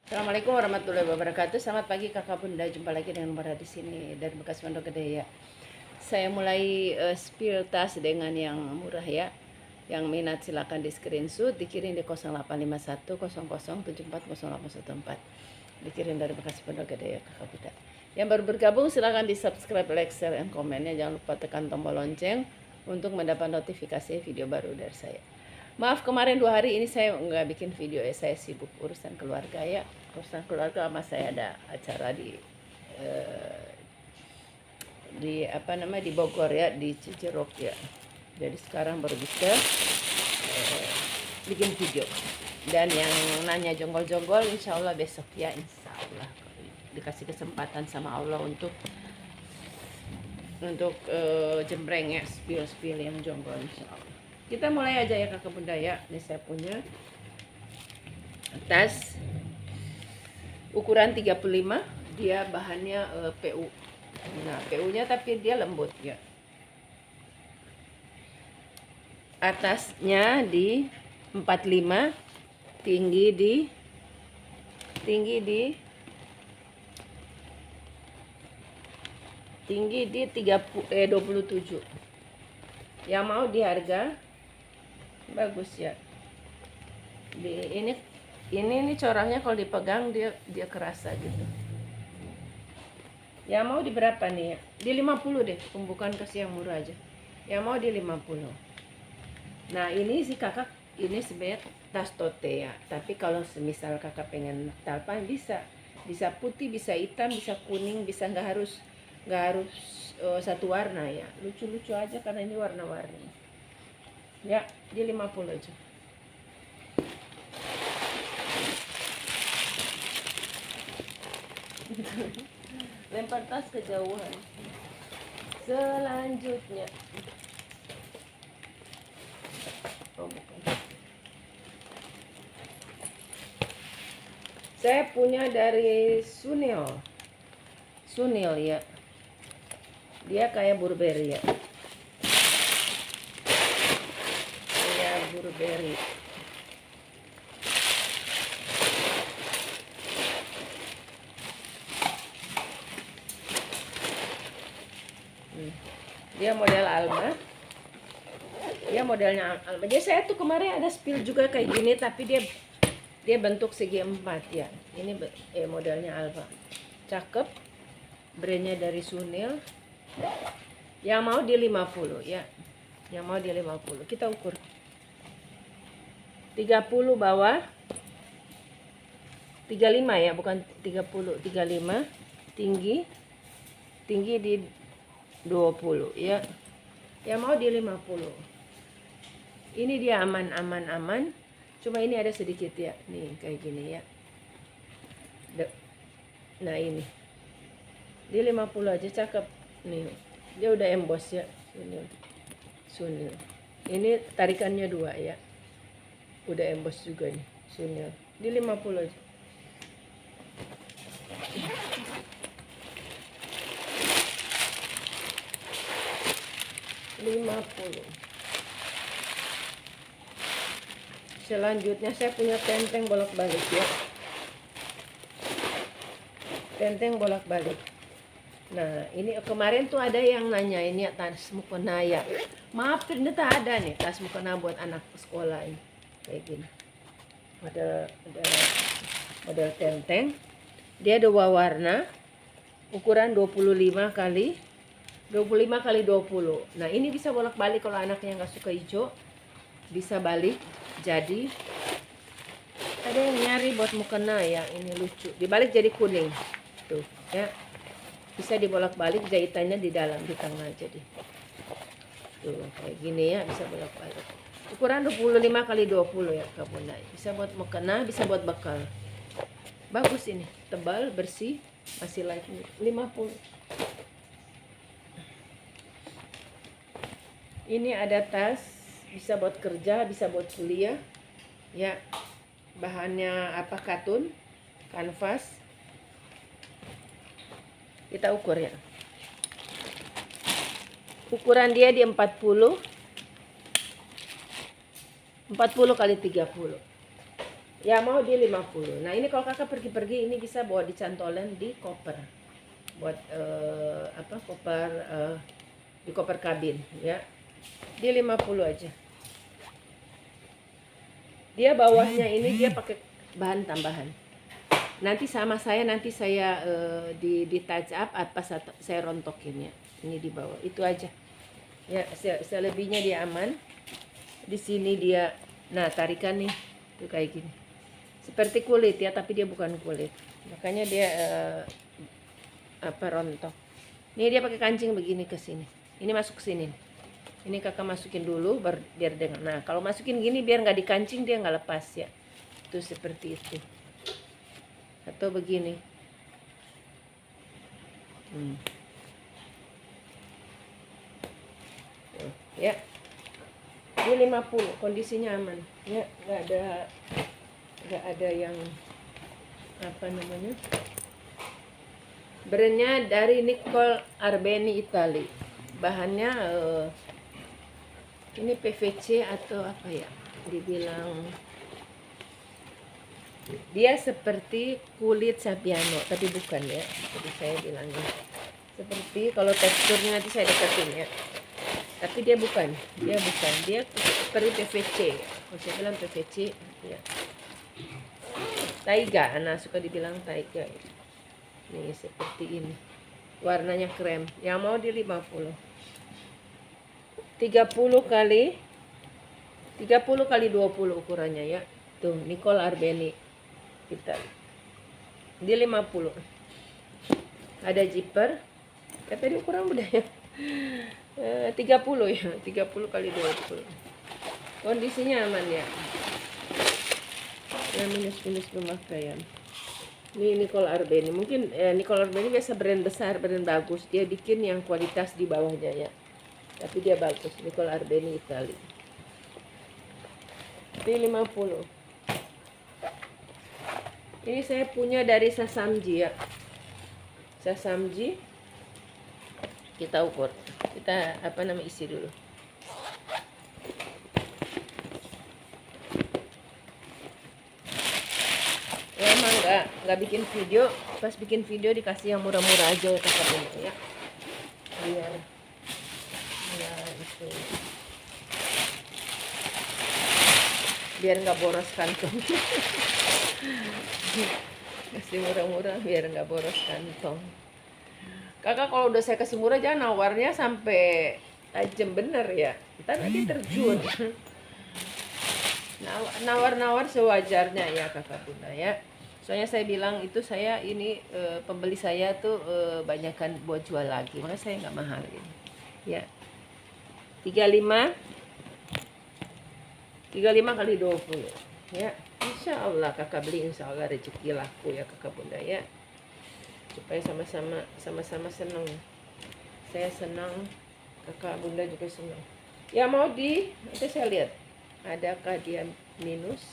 Assalamualaikum warahmatullahi wabarakatuh. Selamat pagi kakak bunda. Jumpa lagi dengan Mara di sini dari bekas Pondok Gede ya. Saya mulai spill tas dengan yang murah ya. Yang minat silakan di screenshot, dikirim di 0851 Dikirim dari bekas Pondok Gede ya kakak bunda. Yang baru bergabung silakan di subscribe, like, share, and komennya. Jangan lupa tekan tombol lonceng untuk mendapat notifikasi video baru dari saya. Maaf kemarin 2 hari ini saya nggak bikin video ya, saya sibuk urusan keluarga ya. Urusan keluarga sama saya ada acara di apa namanya di Bogor ya, di Cijeruk ya. Jadi sekarang baru bisa bikin video. Dan yang nanya jonggol-jonggol insya Allah besok ya, insya Allah dikasih kesempatan sama Allah untuk jembreng ya, spill yang jonggol insya Allah. Kita mulai aja ya kakak bunda ya. Ini saya punya tas ukuran 35, dia bahannya PU. Nah, PU-nya tapi dia lembut ya. Atasnya di 45, tinggi di 27. Yang mau di harga bagus ya. Ini corangnya kalau dipegang dia kerasa gitu. Yang mau di berapa nih ya? Di 50 deh, pembukaan kasih yang murah aja. Yang mau di 50. Nah, ini si kakak ini sebenarnya tas tote ya. Tapi kalau semisal kakak pengen talpan bisa putih, bisa hitam, bisa kuning, bisa nggak harus satu warna ya. Lucu-lucu aja karena ini warna-warni. Ya, di 50 aja. Lempar tas kejauhan. Selanjutnya, oh bukan, saya punya dari Sunil ya. Dia kayak Burberry ya. Kayak Burberry. Dia model Alma. Dia modelnya Alma. Jadi saya tuh kemarin ada spill juga kayak gini, tapi dia bentuk segi 4 ya. Ini modelnya Alma. Cakep. Brandnya dari Sunil. Yang mau di 50 ya. Yang mau di 50. Kita ukur. 30 bawah. 35 ya, bukan 30. 35. Tinggi di 20 ya. Yang mau di 50. Ini dia aman. Cuma ini ada sedikit ya. Nih kayak gini ya. Nah ini. Di 50 aja cakep. Nih. Dia udah emboss ya. Sunil. Ini tarikannya 2 ya. Udah emboss juga nih. Sunil. Di 50 aja. Selanjutnya saya punya tenteng bolak-balik ya. Tenteng bolak-balik. Nah, ini kemarin tuh ada yang nanya ini tas mukena ya. Maaf, ternyata ada nih tas mukena buat anak sekolah ini. Kayak gini. Model tenteng. Dia 2 warna. Ukuran 25 kali 20. Nah, ini bisa bolak-balik kalau anaknya nggak suka hijau. Bisa balik. Jadi ada yang nyari buat mukena ya. Ini lucu. Dibalik jadi kuning. Tuh, ya. Bisa dibolak-balik, jahitannya di dalam, di tengah jadi. Tuh, kayak gini ya, bisa bolak-balik. Ukuran 25 kali 20 ya, Kak Bunda. Bisa buat mukena, bisa buat bekal. Bagus ini, tebal, bersih, masih light 50. Ini ada tas, bisa buat kerja, bisa buat kuliah. Ya, bahannya apa? Katun, kanvas. Kita ukur ya. Ukuran dia di 40 kali 30. Ya mau di 50. Nah ini kalau kakak pergi-pergi ini bisa bawa dicantolen di koper. Buat koper di koper kabin ya. Di 50 aja. Dia bawahnya ini dia pakai bahan tambahan. Nanti sama saya nanti saya di touch up apa saya rontokin ya. Ini di bawah. Itu aja. Ya, selebihnya dia aman. Di sini dia tarikan nih. Tuh kayak gini. Seperti kulit ya, tapi dia bukan kulit. Makanya dia rontok. Ini dia pakai kancing begini ke sini. Ini masuk ke sini. Ini kakak masukin dulu biar dengan. Nah, kalau masukin gini biar nggak dikancing dia nggak lepas ya. Itu seperti itu. Atau begini. Ya. Di 50 kondisinya aman. Ya, nggak ada yang brandnya dari Nicole Arbeni Itali. Bahannya ini PVC atau apa ya, dibilang dia seperti kulit Sabbiano tapi bukan ya, jadi saya bilangnya seperti, kalau teksturnya nanti saya deketin ya, tapi dia bukan dia seperti PVC ya. Kalau saya bilang PVC ya, Taiga, suka dibilang Taiga ya. Nih seperti ini, warnanya krem. Yang mau di 50, 30 kali 20 ukurannya ya. Tuh Nicole Arbeni kita di 50. Ada zipper. Tadi ukuran udah ya. 30 ya, 30 kali 20. Kondisinya aman ya. Ya minus pemakaian. Ini Nicole Arbeni. Mungkin Nicole Arbeni biasa brand besar, brand bagus. Dia bikin yang kualitas di bawahnya ya. Tapi dia bagus. Nicole Arbeni Itali. Di 50. Ini saya punya dari Sasamji ya. Sasamji. Kita ukur. Kita isi dulu. Ya emang nggak bikin video. Pas bikin video dikasih yang murah-murah aja ya kakak ini ya. Biar itu. Biar nggak boros kantong. Kasih murah-murah biar nggak boros kantong. Kakak kalau udah saya kasih murah jangan nawarnya sampai tajam bener ya. Ntar nanti terjun. Nawar-nawar sewajarnya ya kakak bunda ya. Soalnya saya bilang itu saya ini pembeli saya tuh banyakkan buat jual lagi. Makanya saya nggak mahal ini. Ya. 35 kali 20 ya. Insya Allah kakak beli, insya Allah rezeki laku ya kakak bunda ya, supaya sama-sama senang. Saya senang, kakak bunda juga senang ya. Mau nanti saya lihat adakah dia minus.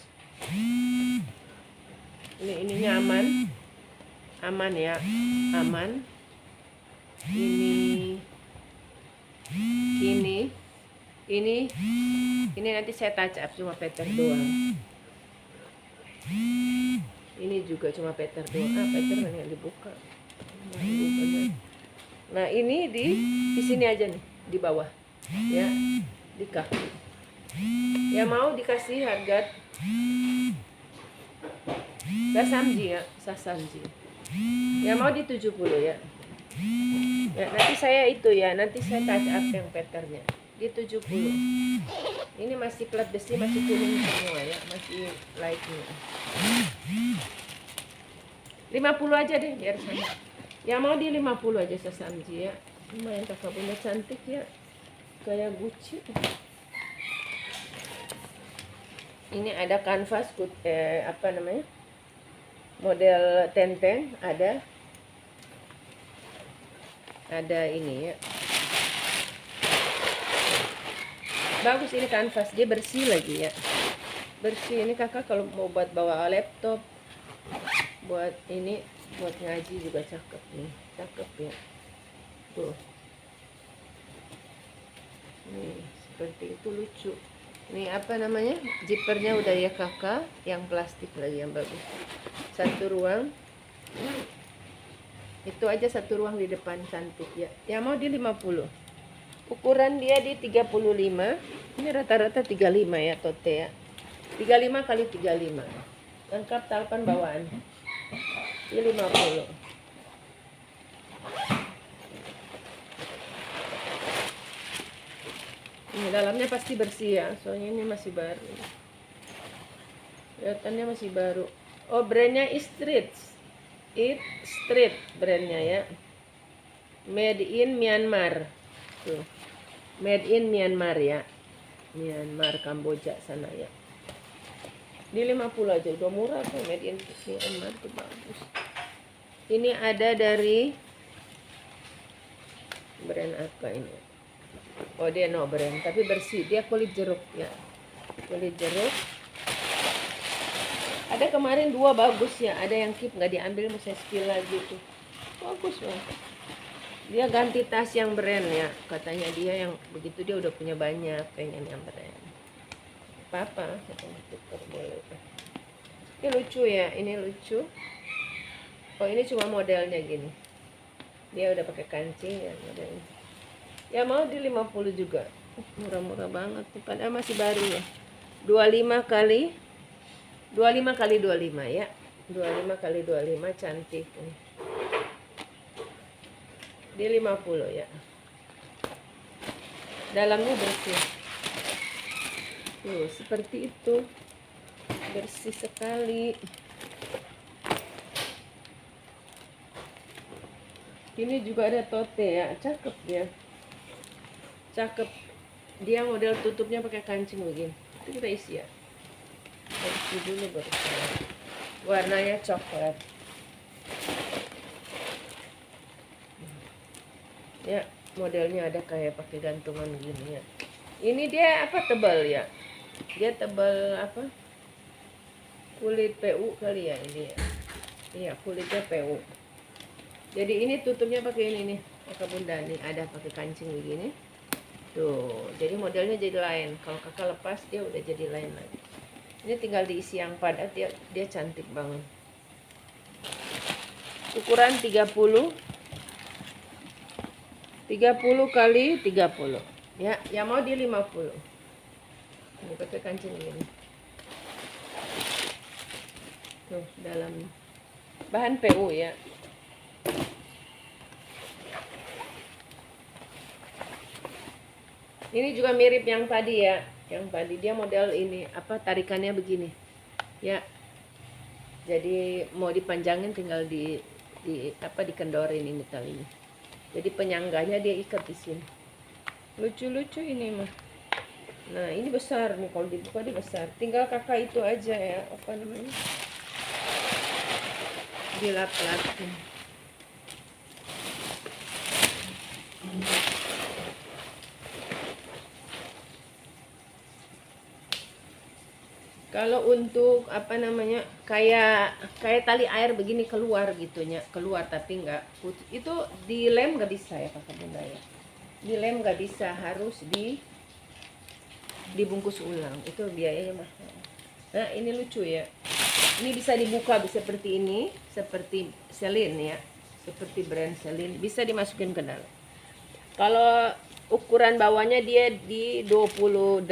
Ininya aman ya, aman. Ini nanti saya touch up cuma peter doang. Ini juga cuma peter doang. Peter mana yang dibuka? Nah ini di sini aja nih, di bawah ya, di kaki ya. Mau dikasih harga Sasamji ya, mau di 70 ya. Ya nanti saya nanti saya touch up yang peternya di 70. Ini masih plat besi, masih kuning semua ya, masih lightnya. 50 aja deh biar saya. Ya mau di 50 aja Sasamji ya. Lumayan kakak bunda cantik ya, kayak Gucci. Ini ada kanvas model Tenten, ada ini ya. Bagus ini kanvas, dia bersih lagi ya. Bersih ini kakak kalau mau buat bawa laptop, buat ngaji juga cakep nih, cakep ya. Tuh. Nih, seperti itu lucu. Ini apa namanya? Zippernya udah ya kakak, yang plastik lagi yang bagus. Satu ruang. Itu aja satu ruang di depan cantik ya. Yang mau di 50. Ukuran dia di 35. Ini rata-rata 35 ya tote ya. 35 kali 35. Lengkap talpan bawaan. Di 50. Ini dalamnya pasti bersih ya, soalnya ini masih baru. Kelihatannya masih baru. Oh, brandnya Street brandnya ya. Made in Myanmar. Tuh. Made in Myanmar ya. Myanmar, Kamboja sana ya. Di 50 aja udah murah tuh, made in Myanmar tuh bagus. Ini ada dari brand apa ini? Oh, dia no brand, tapi bersih. Dia kulit jeruk ya. Kulit jeruk. Ada kemarin 2 bagus ya. Ada yang keep nggak diambil, mau saya spill lagi tuh. Bagus loh. Dia ganti tas yang brand ya. Katanya dia yang begitu dia udah punya banyak, pengen yang brand. Apa? Boleh. Ini lucu ya. Ini lucu. Oh, ini cuma modelnya gini. Dia udah pakai kancing ya modelnya. Ya mau di 50 juga. Murah-murah banget nih, padahal masih baru ya. 25 kali 25 ya. 25 kali 25 cantik nih. Di 50 ya. Dalamnya bersih. Tuh, seperti itu. Bersih sekali. Ini juga ada tote ya, cakep dia. Cakep. Dia model tutupnya pakai kancing begini. Itu kita isi ya. Kita isi dulu baru. Warnanya coklat. Ya, modelnya ada kayak pakai gantungan gini ya. Ini dia apa, tebal ya. Dia tebal apa? Kulit PU kali ya ini ya. Iya, kulitnya PU. Jadi ini tutupnya pakai ini nih, kakak bunda nih, ada pakai kancing begini. Tuh, jadi modelnya jadi lain. Kalau kakak lepas dia udah jadi lain lagi. Ini tinggal diisi yang padat, dia cantik banget. Ukuran 30 kali 30. Ya, yang mau di 50. Ini pakai kancing ini. Tuh, dalam bahan PU ya. Ini juga mirip yang tadi ya. Yang tadi dia model ini, apa, tarikannya begini. Ya. Jadi mau dipanjangin tinggal dikendorin ini talinya. Jadi penyangganya dia ikat di sini. Lucu-lucu ini mah. Nah, ini besar nih, kalau dibuka dia besar. Tinggal kakak itu aja ya, apa namanya? Dilap-lapin. Kalau untuk apa namanya, kayak tali air begini keluar gitunya, keluar tapi enggak itu dilem nggak bisa ya kakak bunda ya. Dilem nggak bisa, harus dibungkus ulang, itu biayanya mahal. Nah, ini lucu ya. Ini bisa dibuka, bisa seperti ini, seperti Celine ya, seperti brand Celine, bisa dimasukin ke dalam. Kalau ukuran bawahnya dia di 28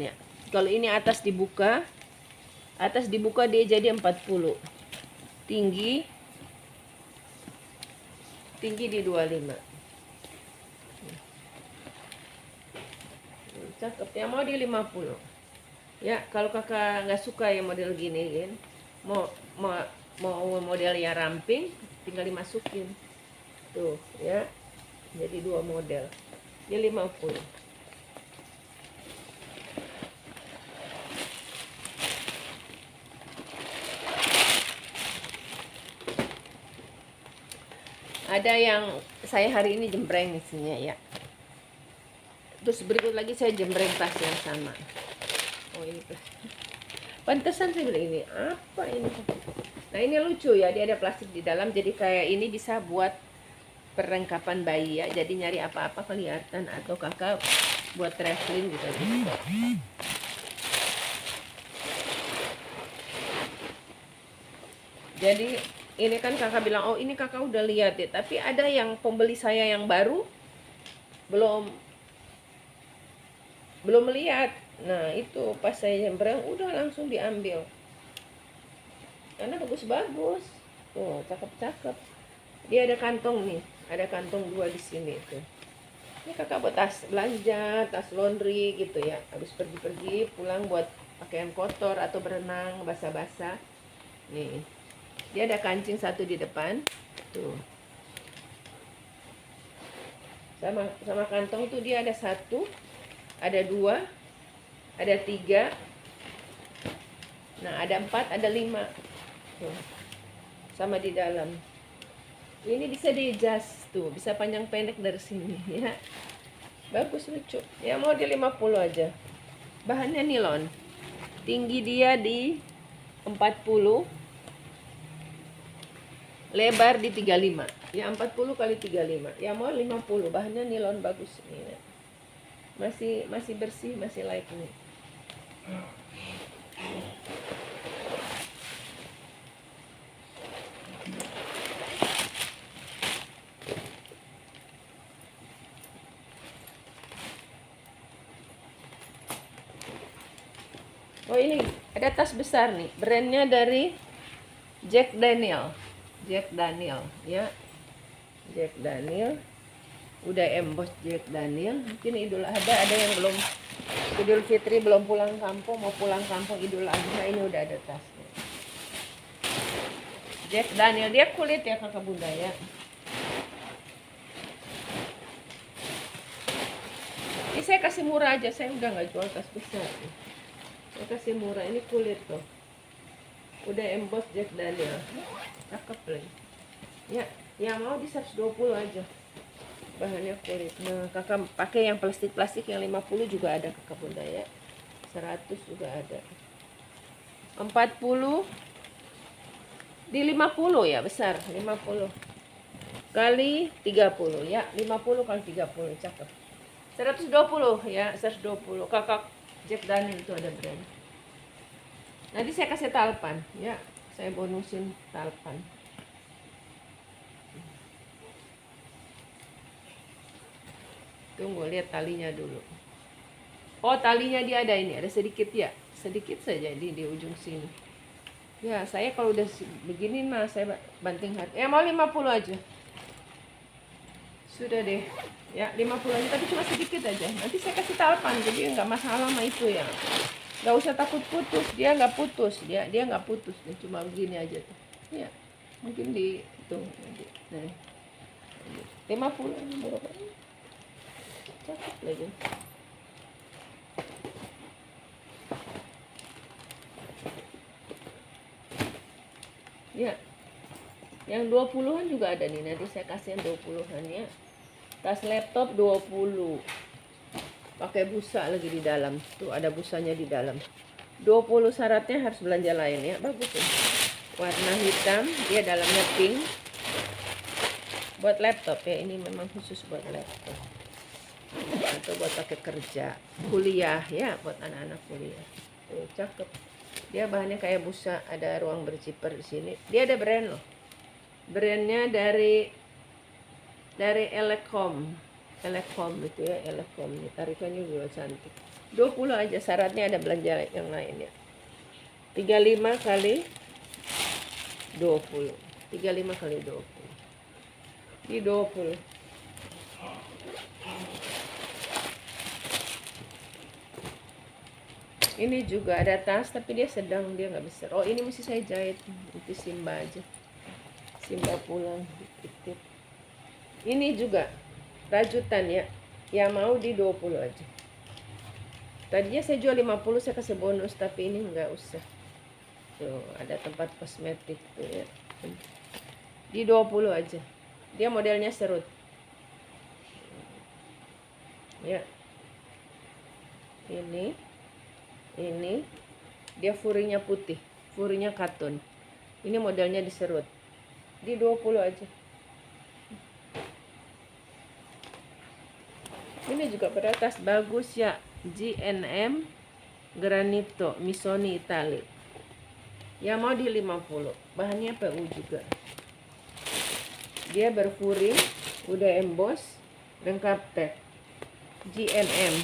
ya. Kalau ini atas dibuka dia jadi 40. Tinggi di 25. Cakep ya, mau di 50. Ya, kalau kakak nggak suka ya model gini kan, mau model yang ramping, tinggal dimasukin. Tuh ya. Jadi 2 model. Dia 50. Ada yang saya hari ini jembreng isinya ya. Terus berikut lagi saya jembreng tas yang sama. Oh, ini pantesan saya bilang ini apa ini. Nah, ini lucu ya, dia ada plastik di dalam, jadi kayak ini bisa buat perlengkapan bayi ya. Jadi nyari apa-apa kelihatan, atau kakak buat traveling gitu. Jadi ini kan kakak bilang, oh ini kakak udah lihat ya, tapi ada yang pembeli saya yang baru belum melihat. Nah itu pas saya nyamperin udah langsung diambil karena bagus-bagus tuh, cakep-cakep. Dia ada kantong nih, ada kantong 2 di sini tuh. Ini kakak buat tas belanja, tas laundry gitu ya, habis pergi-pergi pulang buat pakaian kotor atau berenang basah-basah. Nih dia ada kancing satu di depan tuh, sama kantong tuh dia ada 1, ada 2, ada 3, nah ada 4, ada 5 tuh, sama di dalam. Ini bisa di-adjust tuh, bisa panjang pendek dari sini ya. Bagus, lucu. Ya mau di 50 aja. Bahannya nilon. Tinggi dia di 40, lebar di 35. Ya 40 kali 35. Ya mau 50. Bahannya nilon bagus nih. Ya. Masih bersih, masih like nih. Oh ini ada tas besar nih, brandnya dari Jack Daniel ya, Jack Daniel, udah emboss Jack Daniel. Mungkin Idul Adha ada yang belum, Idul Fitri belum pulang kampung, mau pulang kampung Idul Adha, ini udah ada tasnya. Jack Daniel, dia kulit ya kakak bunda ya. Ini saya kasih murah aja, saya udah nggak jual tas besar. Saya kasih murah, ini kulit tuh. Udah emboss Jack Daniel. Cakep lagi. Ya, yang mau di 120 aja. Bahannya kulit. Nah, kakak pakai yang plastik-plastik yang 50 juga ada kakak bunda ya. 100 juga ada. 40 di 50 ya, besar. 50 kali 30 ya. 50 kali 30, cakep. 120 ya, 120. Kakak Jack Daniel itu ada brand. Nanti saya kasih talpan ya, saya bonusin talpan. Tunggu, lihat talinya dulu. Oh talinya dia ada ini, ada sedikit ya, sedikit saja di ujung sini. Ya saya kalau udah begini mah saya banting harga. Ya mau 50 aja. Sudah deh ya, 50 aja, tapi cuma sedikit aja. Nanti saya kasih talpan, jadi nggak masalah sama itu ya. Nggak usah takut putus, dia nggak putus, dia nggak putus, dia cuma begini aja tuh. Ya mungkin di tuh nanti. Nah 50 berapa? Cakep lagi. Ya yang 20-an juga ada nih, nanti saya kasih yang 20-an ya. Tas laptop 20, pakai busa lagi di dalam tuh, ada busanya di dalam. 20 syaratnya harus belanja lain ya, bagus ya. Warna hitam, dia dalamnya pink. Buat laptop ya, ini memang khusus buat laptop atau buat pakai kerja, kuliah ya, buat anak-anak kuliah. Tuh cakep. Dia bahannya kayak busa, ada ruang berziper di sini. Dia ada brand loh. Brandnya dari Elecom itu ya, Elecom. Tarikannya juga cantik. 20 aja, syaratnya ada belanja yang lain ya. 35 kali 20. 35 kali 20. Di 20. Ini juga ada tas, tapi dia sedang, dia nggak besar. Oh ini mesti saya jahit, nanti Simba aja. Simba pulang titip. Ini juga rajutan ya, yang mau di 20 aja. Tadinya saya jual 50, saya kasih bonus, tapi ini nggak usah. Tuh ada tempat kosmetik tuh ya, di 20 aja. Dia modelnya serut ya. Ini dia furinya putih, furinya katun. Ini modelnya diserut, di 20 aja. Ini juga beratas bagus ya, GNM Granito Missoni Italia. Ya mau di 50. Bahannya PU juga. Dia berfuring, udah emboss, lengkap tag. GMM.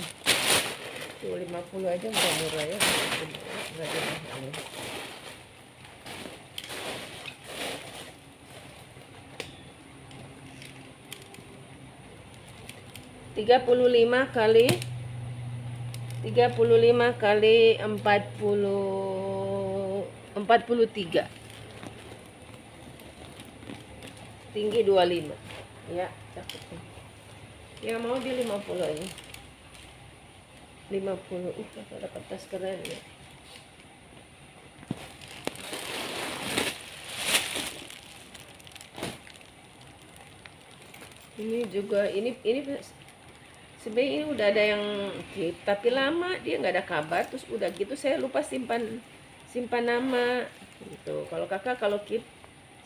Tuh 50 aja udah murah ya. Enggak dimahalin. $35 kali 43. Tinggi 25. Ya, cakep. Ya mau di 50 aja. 50. Dapat tas keren ya. Ini juga ini sebenarnya ini udah ada yang keep, tapi lama dia nggak ada kabar, terus udah gitu saya lupa simpan nama gitu. Kalau kakak kalau keep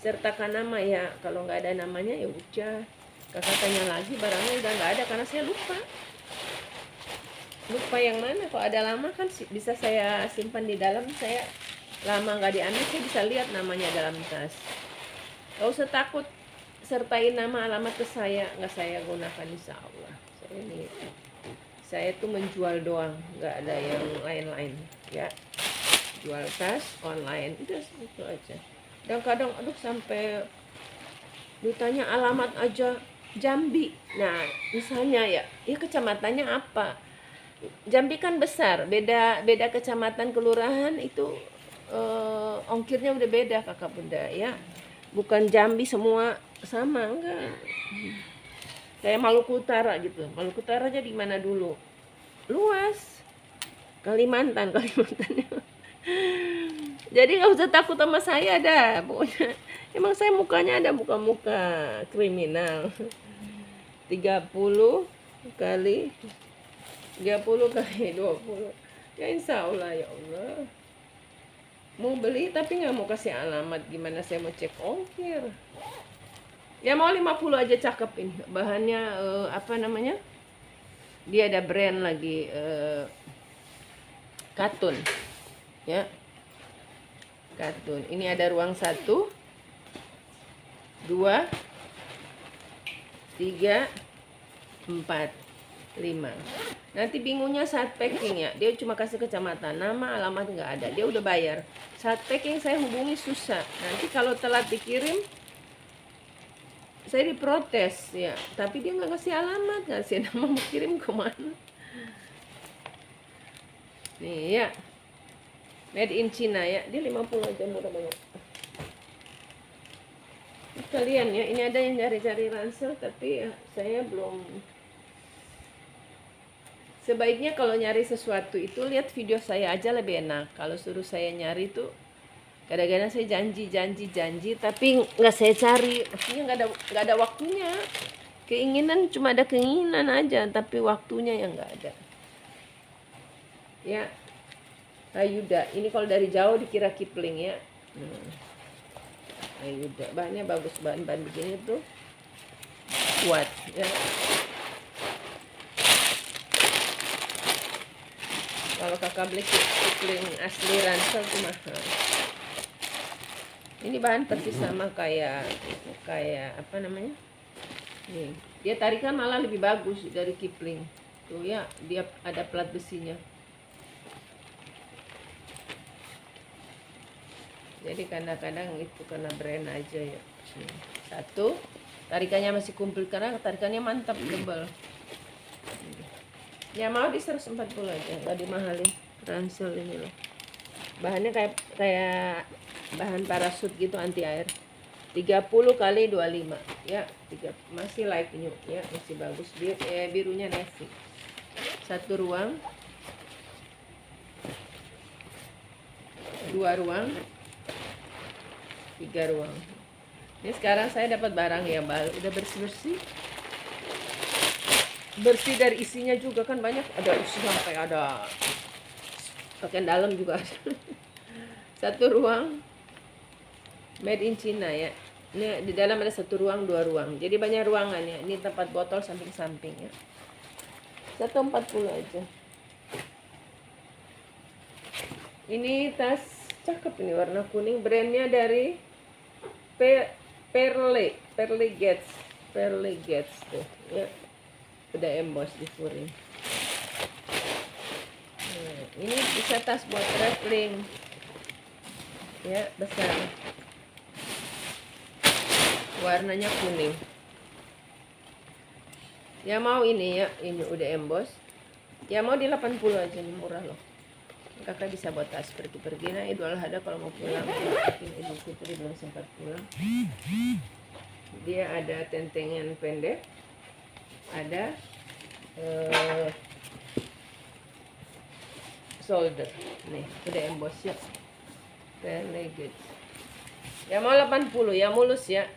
sertakan nama ya, kalau nggak ada namanya ya udah kakak tanya lagi, barangnya udah nggak ada karena saya lupa yang mana. Kalau ada lama kan bisa saya simpan di dalam, saya lama nggak diambil saya bisa lihat namanya dalam tas. Gak usah takut sertain nama alamat ke saya, nggak saya gunakan, insya Allah. Saya tuh menjual doang, nggak ada yang lain-lain ya. Jual tas online udah itu aja. Dan kadang aduh sampai ditanya alamat aja Jambi. Nah misalnya ya kecamatannya apa? Jambi kan besar, beda kecamatan kelurahan itu ongkirnya udah beda kakak bunda ya. Bukan Jambi semua sama, enggak. Kayak Maluku Utara gitu. Maluku Utara aja di mana dulu? Luas. Kalimantan. Jadi nggak usah takut sama saya dah. Pokoknya emang saya mukanya ada muka-muka kriminal. 30 kali 20. Ya insya Allah ya Allah. Mau beli tapi nggak mau kasih alamat, gimana saya mau cek ongkir. Ya mau 50 aja, cakep ini. Bahannya apa namanya? Dia ada brand lagi Katun. Ya. Katun. Ini ada ruang 1 2 3 4 5. Nanti bingungnya saat packing ya. Dia cuma kasih kecamatan, nama, alamat nggak ada. Dia udah bayar. Saat packing saya hubungi susah. Nanti kalau telat dikirim saya diprotes ya. Tapi dia nggak kasih alamat, nggak kasih nama, mau kirim kemana. Nih ya. Made in China ya. Dia 50 aja, murah banget. Kalian ya, ini ada yang cari-cari ransel tapi ya, saya belum. Sebaiknya kalau nyari sesuatu itu lihat video saya aja lebih enak. Kalau suruh saya nyari tuh kadang-kadang saya janji tapi nggak saya cari. Maksudnya nggak ada waktunya. Keinginan cuma ada keinginan aja, tapi waktunya yang nggak ada. Ya, Ayuda. Ini kalau dari jauh dikira Kipling ya. Ayuda. Bahannya bagus, bahan begini tuh kuat ya. Kalau kakak beli Kipling asli ransel tuh mahal. Ini bahan persis sama kayak apa namanya? Nih, dia tarikan malah lebih bagus dari Kipling. Tuh ya, dia ada plat besinya. Jadi kadang-kadang itu karena brand aja ya. Nih, 1, tarikannya masih kumpul karena tarikannya mantap, tebal. Ya mau di 140 aja, nggak dimahalin. Ransel ini loh. Bahannya kayak bahan parasut gitu, anti air. 30 kali 25 ya, masih light new ya, masih bagus. Dia birunya navy. 1 ruang, 2 ruang, 3 ruang. Ini sekarang saya dapat barang ya, udah bersih dari isinya juga kan, banyak ada isi sampai ada pakaian dalam juga ada. 1 ruang made in China ya. Ini di dalam ada 1 ruang 2 ruang, jadi banyak ruangan ya. Ini tempat botol samping-samping ya. 140 aja. Ini tas cakep ini warna kuning. Brandnya dari Pearly Gates tuh ya. Udah emboss di furing. Nah, ini bisa tas buat traveling ya, besar. Warnanya kuning. Ya mau ini ya, ini udah emboss. Ya mau di 80 aja nih, murah loh. Kakak bisa buat tas pergi-pergi. Nah, Idul Adha kalau mau pulang, mungkin Idul Fitri belum sempat pulang. Dia ada tentengan pendek, ada shoulder. Nih, udah emboss ya. Legit. Ya mau 80, ya mulus ya.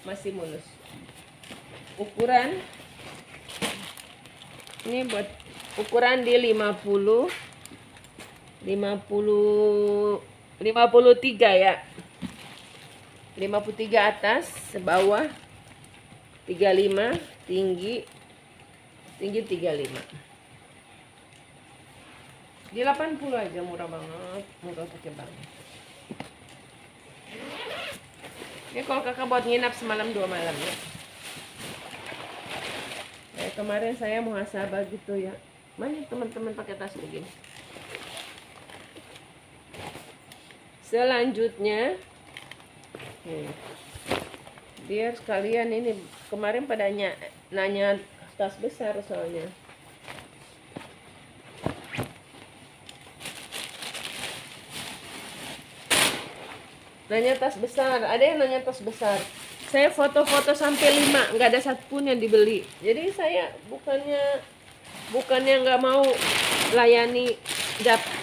Masih mulus. Ukuran ini buat ukuran di 53 ya. 53 atas, bawah 35, tinggi 35. Di 80 aja, murah banget, murah pakai banget. Ini kalau kakak buat nginap semalam 2 malam ya. Kemarin saya muhasabah gitu ya. Banyak teman-teman pakai tas begini. Selanjutnya biar sekalian ini, kemarin pada nanya tas besar soalnya. Nanya tas besar, ada yang nanya tas besar. Saya foto-foto sampai 5, nggak ada satupun yang dibeli. Jadi saya bukannya nggak mau layani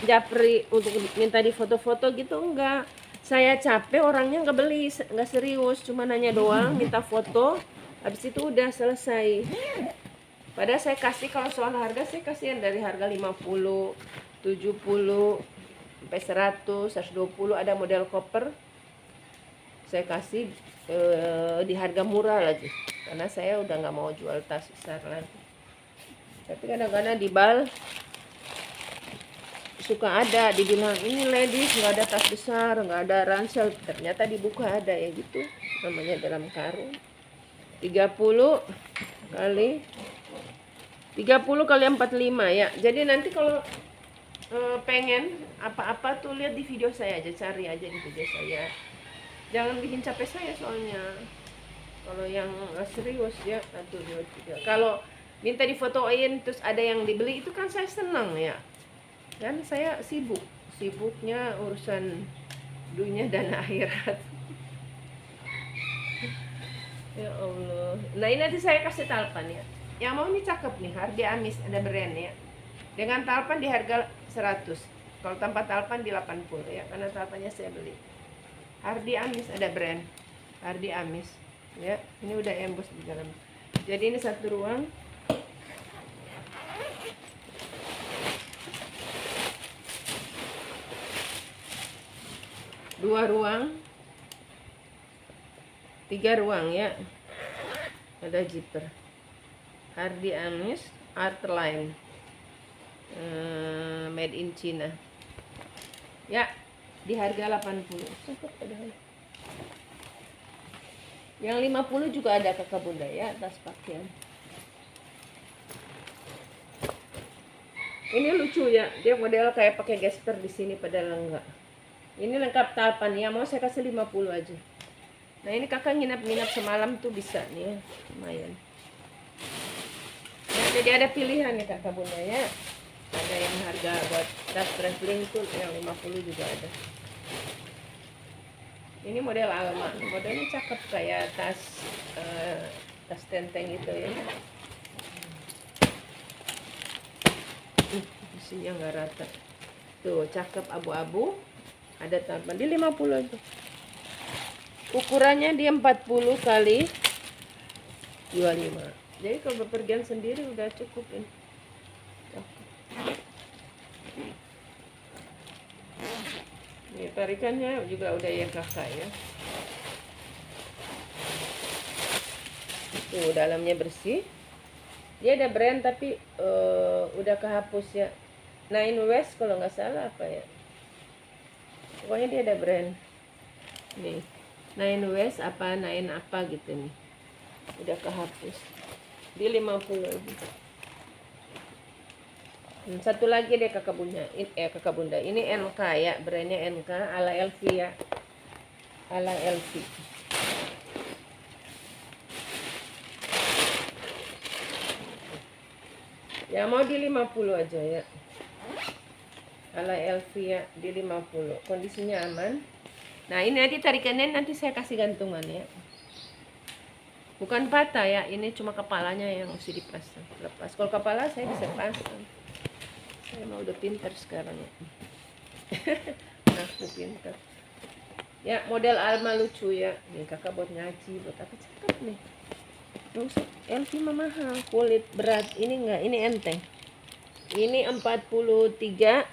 japri untuk minta di foto-foto gitu, enggak. Saya capek, orangnya nggak beli, nggak serius, cuma nanya doang, minta foto, habis itu udah selesai. Padahal saya kasih, kalau soal harga saya kasih yang dari harga 50, 70, sampai 100, 120, ada model koper. Saya kasih di harga murah lagi, karena saya udah nggak mau jual tas besar lagi. Tapi kadang-kadang di bal suka ada dibilang ini ladies nggak ada tas besar, nggak ada ransel, ternyata dibuka ada ya gitu, namanya dalam karung. 30 kali 45 ya. Jadi nanti kalau pengen apa-apa tuh lihat di video saya aja, cari aja di video saya. Jangan bikin capek saya soalnya. Kalau yang serius ya, 1, 2, 3. Kalau minta difotoin terus ada yang dibeli, itu kan saya senang ya. Dan saya sibuknya urusan dunia dan akhirat. Ya Allah. Nah ini nanti saya kasih talpan ya. Yang mau ini cakep nih, Hardi Amis, ada brand ya. Dengan talpan di harga 100. Kalau tanpa talpan di 80 ya, karena talpannya saya beli. Hardi Amis, ada brand Hardi Amis ya. Ini udah emboss di dalam. Jadi ini 1 ruang, 2 ruang, 3 ruang ya. Ada zipper. Hardi Amis Artline, made in China ya, di harga 80. Yang 50 juga ada kakak bunda ya, tas pakaian. Ini lucu ya, dia model kayak pakai gesper di sini padahal enggak. Ini lengkap talpan ya, mau saya kasih 50 aja. Nah ini kakak nginap-nginap semalam tuh bisa nih ya, lumayan. Ya, jadi ada pilihan ya kakak bunda ya. Ada yang harga buat tas traveling tuh yang 50 juga ada. Ini model Alma, modelnya cakep kayak tas tenteng gitu ya. Isinya nggak rata. Tuh cakep, abu-abu. Ada talpan di 50 aja. Ukurannya di 40 kali 25. Jadi kalau bepergian sendiri udah cukup ini. Ini tarikannya juga udah ya kakak ya. Tuh dalamnya bersih. Dia ada brand tapi udah kehapus ya. Nine West kalau nggak salah apa ya. Pokoknya dia ada brand. Nih, Nine West apa Nine apa gitu nih. Udah kehapus. Di 50 lebih. Satu lagi deh kakak bunda. Ini NK ya, brandnya NK ala LV ya. Ala LV. Ya mau di 50 aja ya. Ala LV ya, di 50. Kondisinya aman. Nah, ini nanti tarikannya nanti saya kasih gantungan ya. Bukan patah ya, ini cuma kepalanya yang mesti dipasang. Lepas. Kalau kepala saya bisa pasang. Saya mau udah pintar sekarang ya. Aku pintar. Ya, model Alma lucu ya. Nih kakak buat ngaji, buat apa cakep nih. Nggak usah, LV mah mahal, kulit berat. Ini enggak, ini enteng. Ini 43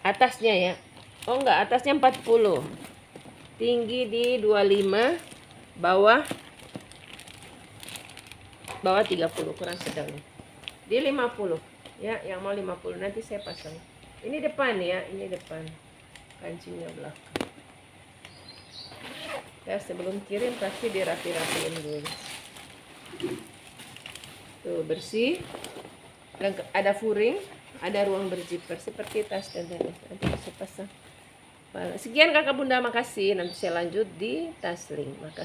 atasnya ya. Oh enggak, atasnya 40. Tinggi di 25, bawah 30, kurang sedang. Di 50. Ya, yang mau 50 nanti saya pasang. Ini depan ya, ini depan. Kancingnya belakang. Ya, sebelum kirim pasti dirapi-rapiin dulu. Tuh, bersih. Ada furing, ada ruang berjiper seperti tas dan tadi. Nanti saya pasang. Sekian kakak bunda, makasih. Nanti saya lanjut di tas link. Makasih.